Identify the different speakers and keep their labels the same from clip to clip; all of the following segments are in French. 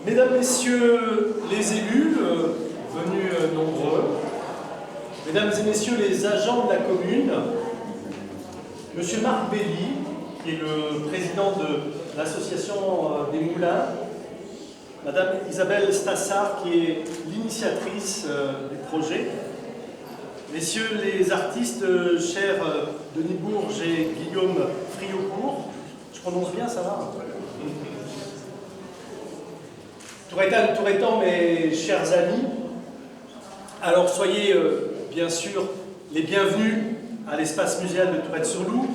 Speaker 1: Mesdames, Messieurs les élus, venus nombreux, Mesdames et Messieurs les agents de la commune, Monsieur Marc Belli, qui est le président de l'association des Moulins, Madame Isabelle Stassard, qui est l'initiatrice du projet, Messieurs les artistes, chers Denis Bourges et Guillaume Friocourt, je prononce bien, ça va? Touretan, mes chers amis, alors soyez bien sûr les bienvenus à l'espace muséal de Tourette-sur-Loup.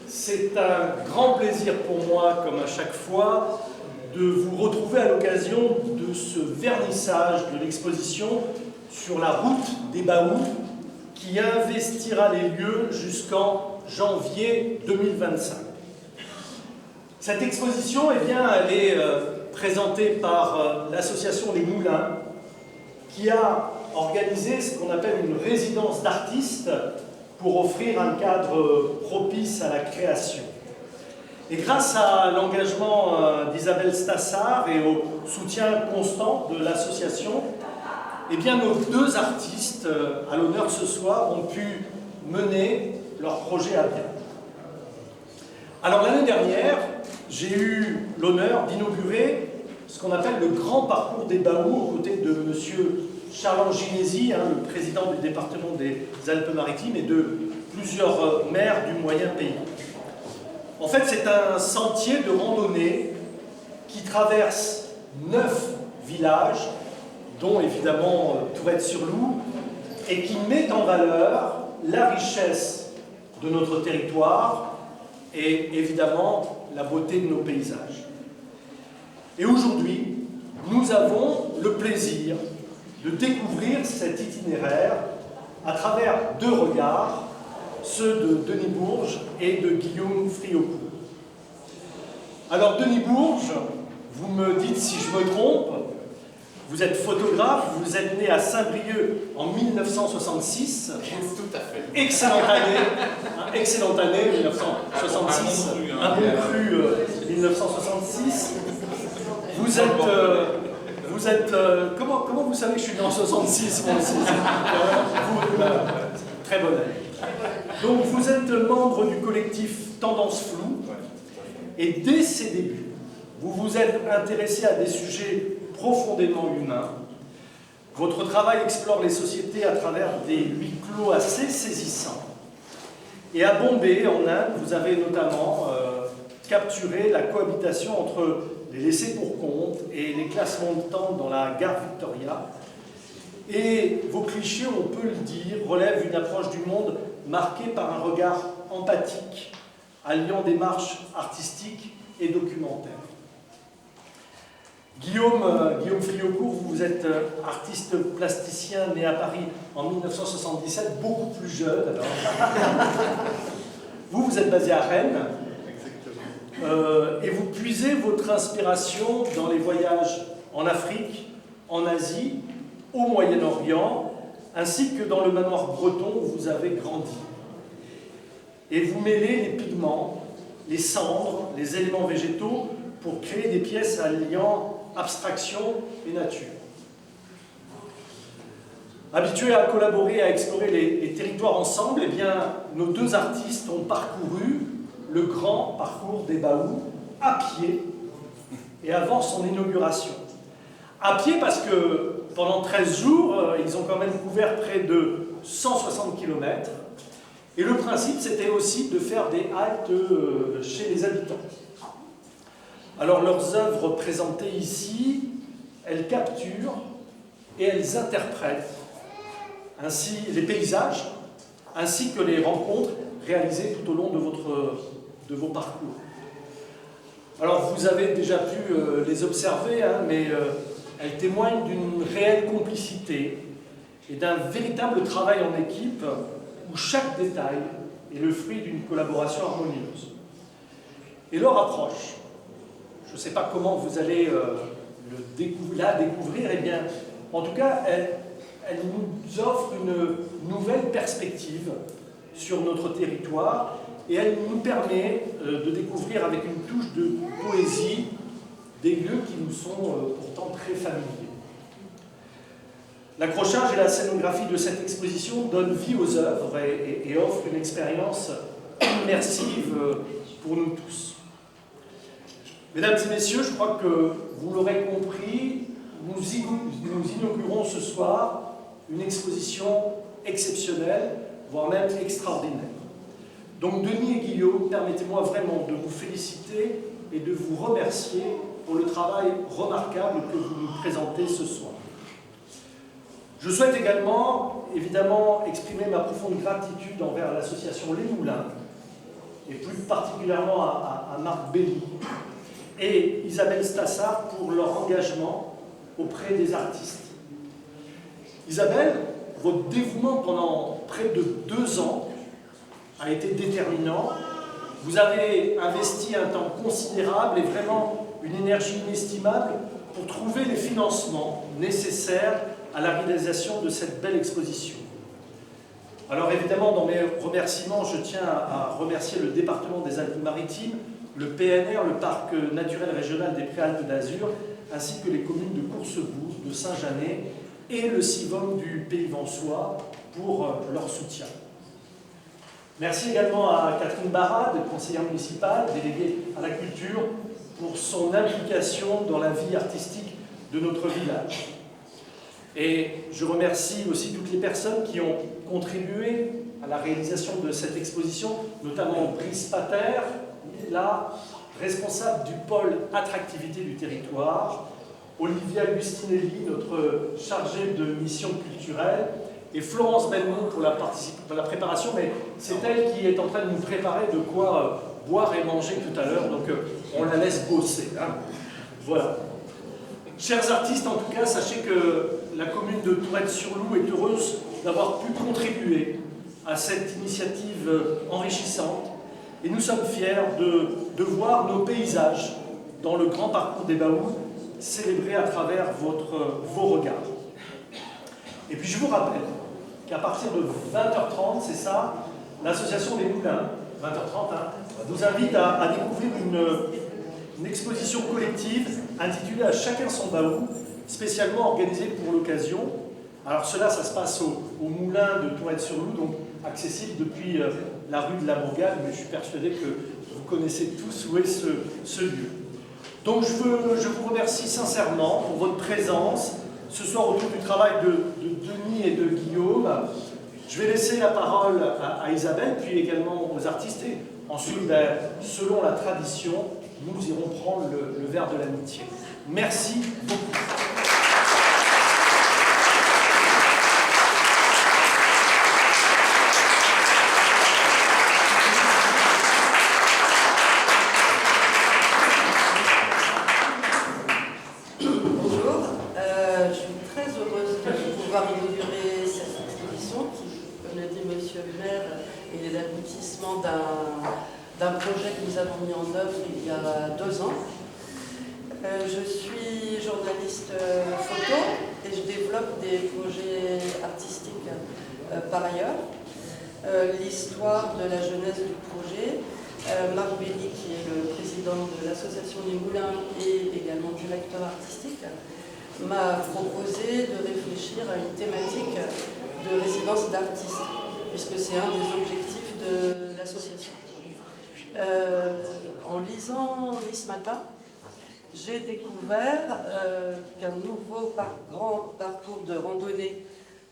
Speaker 1: C'est un grand plaisir pour moi, comme à chaque fois, de vous retrouver à l'occasion de ce vernissage de l'exposition sur la route des Baous qui investira les lieux jusqu'en janvier 2025. Cette exposition, eh bien, elle est présentée par l'association Les Moulins, qui a organisé ce qu'on appelle une résidence d'artistes pour offrir un cadre propice à la création. Et grâce à l'engagement d'Isabelle Stassard et au soutien constant de l'association, eh bien, nos deux artistes à l'honneur ce soir ont pu mener leur projet à bien. Alors l'année dernière, j'ai eu l'honneur d'inaugurer ce qu'on appelle le grand parcours des Baous aux côtés de M. Charles Ginesi, le président du département des Alpes-Maritimes et de plusieurs maires du moyen pays. En fait, c'est un sentier de randonnée qui traverse 9 villages, dont évidemment Tourette-sur-Loup, et qui met en valeur la richesse de notre territoire et évidemment la beauté de nos paysages. Et aujourd'hui, nous avons le plaisir de découvrir cet itinéraire à travers deux regards, ceux de Denis Bourges et de Guillaume Friocourt. Alors Denis Bourges, vous me dites si je me trompe, vous êtes photographe, vous êtes né à Saint-Brieuc en 1966.
Speaker 2: Tout à fait.
Speaker 1: Excellente année 1966, un bon cru 1966. Vous êtes comment vous savez que je suis né en 66 moi aussi? Très bonne année. Donc vous êtes membre du collectif Tendance Floue et dès ses débuts, vous vous êtes intéressé à des sujets profondément humain. Votre travail explore les sociétés à travers des huis clos assez saisissants. Et à Bombay, en Inde, vous avez notamment capturé la cohabitation entre les laissés pour compte et les classes montantes dans la gare Victoria. Et vos clichés, on peut le dire, relèvent une approche du monde marquée par un regard empathique, alliant démarche artistique et documentaire. Guillaume Friocourt, vous êtes artiste plasticien né à Paris en 1977, beaucoup plus jeune alors. Vous êtes basé à Rennes. Et vous puisez votre inspiration dans les voyages en Afrique, en Asie, au Moyen-Orient, ainsi que dans le manoir breton où vous avez grandi. Et vous mêlez les pigments, les cendres, les éléments végétaux pour créer des pièces alliant abstraction et nature. Habitués à collaborer, à explorer les territoires ensemble, eh bien, nos deux artistes ont parcouru le grand parcours des Baous à pied et avant son inauguration. À pied parce que pendant 13 jours, ils ont quand même couvert près de 160 km. Et le principe, c'était aussi de faire des haltes chez les habitants. Alors leurs œuvres présentées ici, elles capturent et elles interprètent ainsi les paysages, ainsi que les rencontres réalisées tout au long de vos parcours. Alors vous avez déjà pu les observer, mais elles témoignent d'une réelle complicité et d'un véritable travail en équipe où chaque détail est le fruit d'une collaboration harmonieuse. Et leur approche, je ne sais pas comment vous allez la découvrir, eh bien, en tout cas, elle nous offre une nouvelle perspective sur notre territoire et elle nous permet de découvrir avec une touche de poésie des lieux qui nous sont pourtant très familiers. L'accrochage et la scénographie de cette exposition donnent vie aux œuvres et offrent une expérience immersive pour nous tous. Mesdames et messieurs, je crois que vous l'aurez compris, nous inaugurons ce soir une exposition exceptionnelle, voire même extraordinaire. Donc Denis et Guillaume, permettez-moi vraiment de vous féliciter et de vous remercier pour le travail remarquable que vous nous présentez ce soir. Je souhaite également, évidemment, exprimer ma profonde gratitude envers l'association Les Moulins, et plus particulièrement à Marc Belly et Isabelle Stassard pour leur engagement auprès des artistes. Isabelle, votre dévouement pendant près de 2 ans a été déterminant. Vous avez investi un temps considérable et vraiment une énergie inestimable pour trouver les financements nécessaires à la réalisation de cette belle exposition. Alors évidemment, dans mes remerciements, je tiens à remercier le département des Alpes-Maritimes, le PNR, le Parc naturel régional des Préalpes d'Azur, ainsi que les communes de Courcebourg, de Saint-Janet et le CIVOM du Pays Vensois pour leur soutien. Merci également à Catherine Barrade, conseillère municipale, déléguée à la culture, pour son implication dans la vie artistique de notre village. Et je remercie aussi toutes les personnes qui ont contribué à la réalisation de cette exposition, notamment Brice Pater, la responsable du pôle attractivité du territoire, Olivia Agustinelli, notre chargée de mission culturelle, et Florence Belmont pour la préparation, mais c'est elle qui est en train de nous préparer de quoi boire et manger tout à l'heure, donc on la laisse bosser. Hein. Voilà. Chers artistes, en tout cas, sachez que la commune de Tourette-sur-Loup est heureuse d'avoir pu contribuer à cette initiative enrichissante et nous sommes fiers de voir nos paysages dans le grand parcours des Baous célébrés à travers vos regards. Et puis je vous rappelle qu'à partir de 20h30, c'est ça, l'association des Moulins, 20h30, vous invite à découvrir une exposition collective intitulée « À chacun son Baou », spécialement organisée pour l'occasion. Alors cela, ça se passe au moulin de Tourette-sur-Loup, donc accessible depuis la rue de la Bourgade, mais je suis persuadé que vous connaissez tous où est ce lieu. Donc je vous remercie sincèrement pour votre présence ce soir autour du travail de Denis et de Guillaume. Je vais laisser la parole à Isabelle, puis également aux artistes, et ensuite, selon la tradition, nous irons prendre le verre de l'amitié. Merci beaucoup.
Speaker 2: pouvoir inaugurer cette exposition qui, comme l'a dit Monsieur le maire, est l'aboutissement d'un projet que nous avons mis en œuvre il y a 2 ans. Je suis journaliste photo et je développe des projets artistiques par ailleurs. L'histoire de la jeunesse du projet, Marc Belli, qui est le président de l'association des Moulins et également directeur artistique, m'a proposé de réfléchir à une thématique de résidence d'artistes, puisque c'est un des objectifs de l'association. En lisant ce matin, j'ai découvert qu'un nouveau grand parcours de randonnée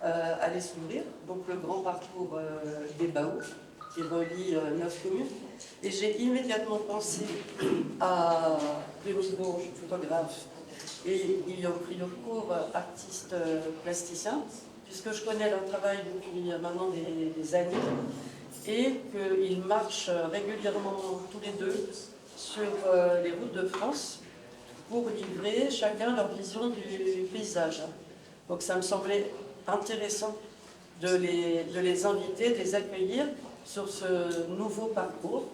Speaker 2: allait s'ouvrir, donc le grand parcours des Baous, qui relie 9 communes. Et j'ai immédiatement pensé à Denisbo, photographe, et Guillaume Priocourt, artiste plasticien, puisque je connais leur travail depuis maintenant des années, et qu'ils marchent régulièrement tous les deux sur les routes de France pour livrer chacun leur vision du paysage. Donc ça me semblait intéressant de les inviter, de les accueillir sur ce nouveau parcours.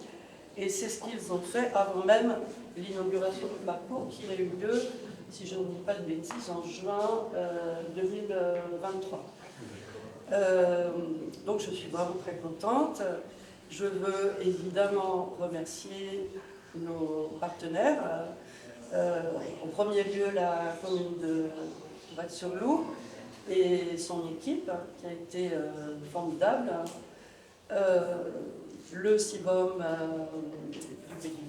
Speaker 2: Et c'est ce qu'ils ont fait avant même l'inauguration du parcours qui a eu lieu, si je ne dis pas de bêtises, en juin 2023. Donc je suis vraiment très contente. Je veux évidemment remercier nos partenaires. En premier lieu, la commune de Tourette-sur-Loup et son équipe, qui a été formidable. Le CIBOM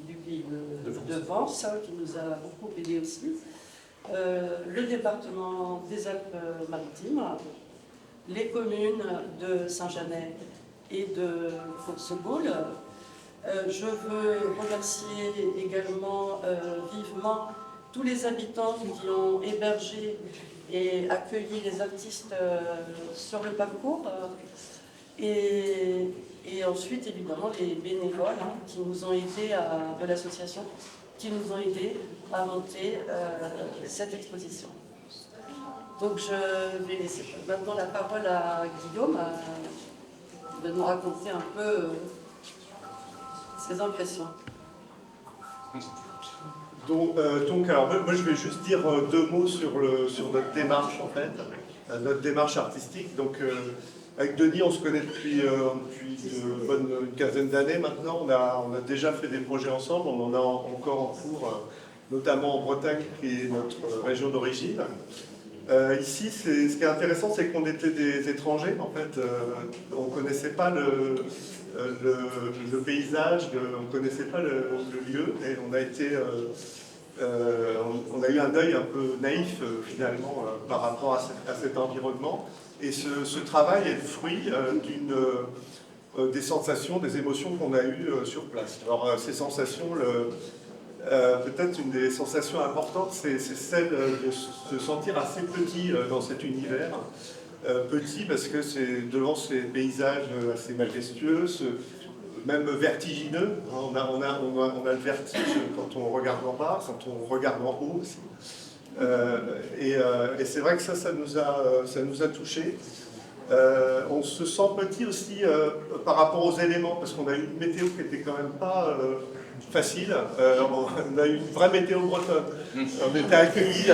Speaker 2: du pays de Vence, qui nous a beaucoup aidé aussi. Le département des Alpes-Maritimes, les communes de Saint-Janet et de Fourcegoul. Je veux remercier également vivement tous les habitants qui ont hébergé et accueilli les artistes sur le parcours. Et ensuite, évidemment, les bénévoles qui nous ont aidés de l'association, qui nous ont aidés à monter cette exposition. Donc je vais laisser maintenant la parole à Guillaume de nous raconter un peu ses impressions.
Speaker 3: Donc alors, moi je vais juste dire 2 mots sur notre démarche en fait, notre démarche artistique. Donc avec Denis, on se connaît depuis une quinzaine d'années maintenant. On a déjà fait des projets ensemble, on en a encore en cours, notamment en Bretagne, qui est notre région d'origine. Ici, ce qui est intéressant, c'est qu'on était des étrangers. En fait, on ne connaissait pas le paysage, on ne connaissait pas le lieu, et on a eu un œil un peu naïf finalement par rapport à cet environnement. Et ce travail est le fruit des sensations, des émotions qu'on a eues sur place. Alors ces sensations, peut-être une des sensations importantes, c'est celle de se sentir assez petit dans cet univers. Petit parce que c'est devant ces paysages assez majestueux, même vertigineux. On a le vertige quand on regarde en bas, quand on regarde en haut aussi. Et c'est vrai que ça nous a touchés. On se sent petit aussi par rapport aux éléments, parce qu'on a eu une météo qui n'était quand même pas facile. On a eu une vraie météo bretonne. On était accueillis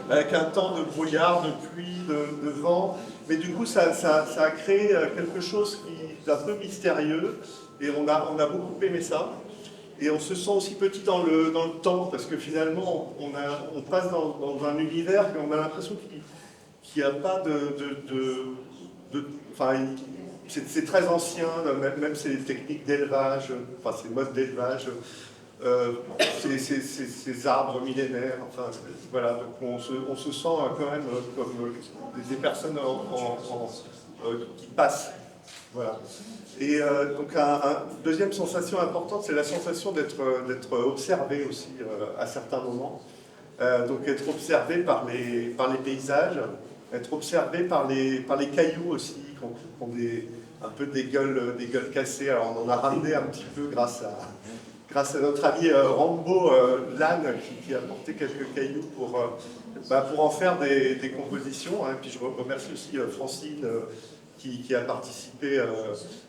Speaker 3: avec un temps de brouillard, de pluie, de vent. Mais du coup, ça a créé quelque chose d'un peu mystérieux. Et on a beaucoup aimé ça. Et on se sent aussi petit dans le temps, parce que finalement, on passe dans un univers qu'on a l'impression qu'il n'y a pas enfin, c'est très ancien, même ces techniques d'élevage, enfin ces modes d'élevage, ces arbres millénaires, enfin voilà, donc on se sent quand même comme des personnes qui passent. Voilà. Et donc une deuxième sensation importante, c'est la sensation d'être observé aussi à certains moments. Donc être observé par les paysages, être observé par les cailloux aussi, qui ont un peu des gueules cassées. Alors on en a ramené un petit peu grâce à notre ami Rambo, l'âne, qui a apporté quelques cailloux pour en faire des compositions. Hein. Puis je remercie aussi Francine qui a participé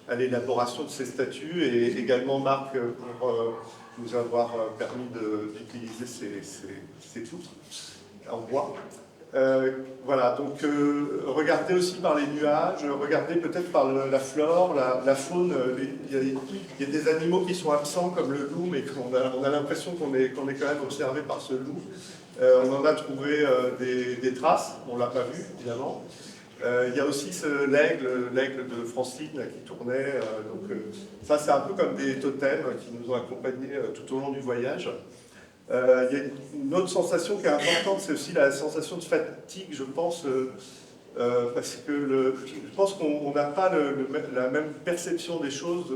Speaker 3: à l'élaboration de ces statues et également Marc pour nous avoir permis d'utiliser ces poutres en bois. Voilà, donc regardez aussi par les nuages, regardez peut-être par la flore, la faune. Il y a des animaux qui sont absents comme le loup, mais on a l'impression qu'on est quand même observé par ce loup. On en a trouvé des traces, on ne l'a pas vu évidemment. Il y a aussi l'aigle de Francine qui tournait. Ça c'est un peu comme des totems qui nous ont accompagnés tout au long du voyage. Il y a une autre sensation qui est importante, c'est aussi la sensation de fatigue, je pense, parce que je pense qu'on n'a pas la même perception des choses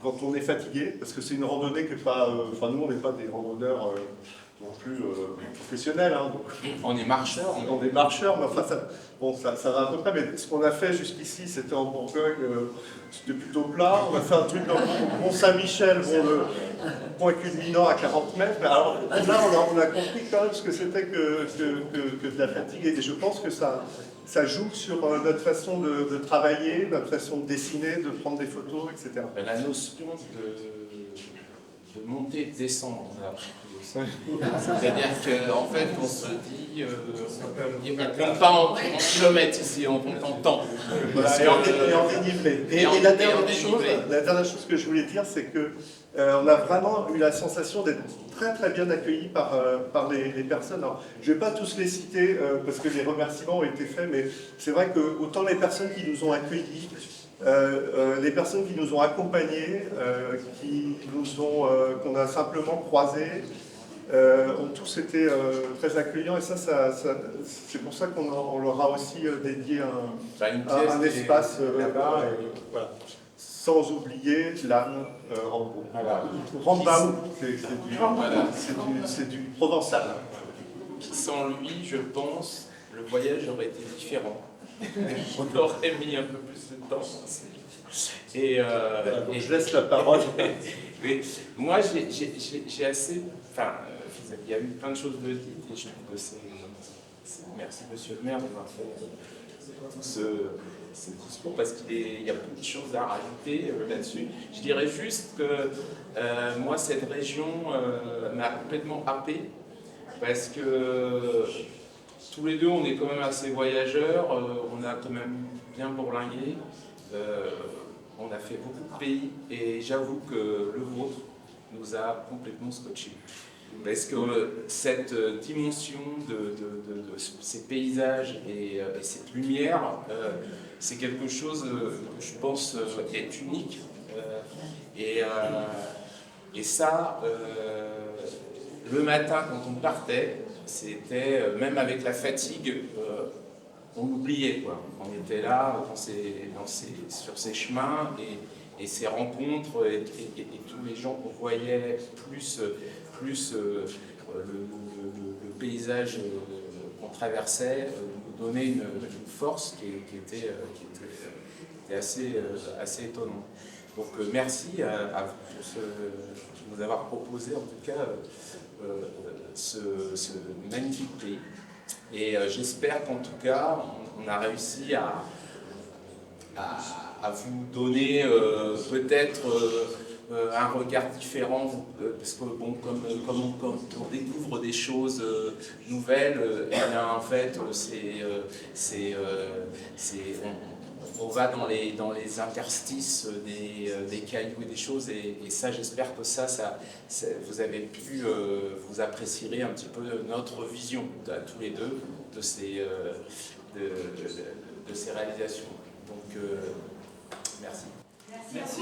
Speaker 3: quand on est fatigué, parce que c'est une randonnée qui n'est pas... Enfin, nous, on n'est pas des randonneurs non plus professionnels. Hein, donc,
Speaker 4: on est marcheurs.
Speaker 3: On est marcheurs, mais enfin, ça va à peu près. Mais ce qu'on a fait jusqu'ici, c'était en Bourgogne, c'était plutôt plat. On a fait un truc dans le Mont-Saint-Michel, le point culminant à 40 mètres. Mais alors là, on a compris quand même ce que c'était que de la fatigue. Et je pense que ça joue sur notre façon de travailler, notre façon de dessiner, de prendre des photos, etc.
Speaker 4: La notion de monter et de descendre, on a appris ça. C'est-à-dire qu'en fait, on se dit, on ne compte pas en kilomètres ici, on compte en temps.
Speaker 3: Et en dénivelé. Et la dernière chose que je voulais dire, c'est que on a vraiment eu la sensation d'être très très bien accueillis par les personnes. Alors, je ne vais pas tous les citer parce que les remerciements ont été faits, mais c'est vrai que autant les personnes qui nous ont accueillis, les personnes qui nous ont accompagnés, qu'on a simplement croisés, ont tous été très accueillants et ça c'est pour ça qu'on leur a aussi dédié un espace là-bas. Voilà. Sans oublier l'âne Rambaud. Voilà. Rambaud, c'est du provençal.
Speaker 4: Sans lui, je pense, le voyage aurait été différent. On aurait mis un peu plus de temps. Et
Speaker 3: je laisse la parole.
Speaker 4: Mais moi, j'ai assez... Enfin, il y a eu plein de choses de dites et je trouve que c'est... Merci, monsieur le maire, d'avoir fait ce discours parce qu'il y a beaucoup de choses à rajouter là-dessus. Je dirais juste que moi, cette région m'a complètement happé parce que tous les deux, on est quand même assez voyageurs, on a quand même bien bourlingué, on a fait beaucoup de pays et j'avoue que le vôtre nous a complètement scotché. Parce que cette dimension de ces paysages et cette lumière, c'est quelque chose que je pense est unique. Et ça, le matin quand on partait, c'était, même avec la fatigue, on oubliait quoi. On était là sur ces chemins et ces rencontres et tous les gens qu'on voyait, plus le paysage qu'on traversait, nous donnait une force qui était assez étonnante. Donc merci à vous de nous avoir proposé en tout cas ce magnifique pays. Et j'espère qu'en tout cas on a réussi à vous donner peut-être un regard différent, parce que bon, comme on découvre des choses nouvelles, et bien, en fait, on va dans les interstices des cailloux et des choses, et ça, j'espère que vous avez pu, vous apprécierez un petit peu notre vision, à tous les deux, de ces réalisations. Donc, merci.
Speaker 1: Merci.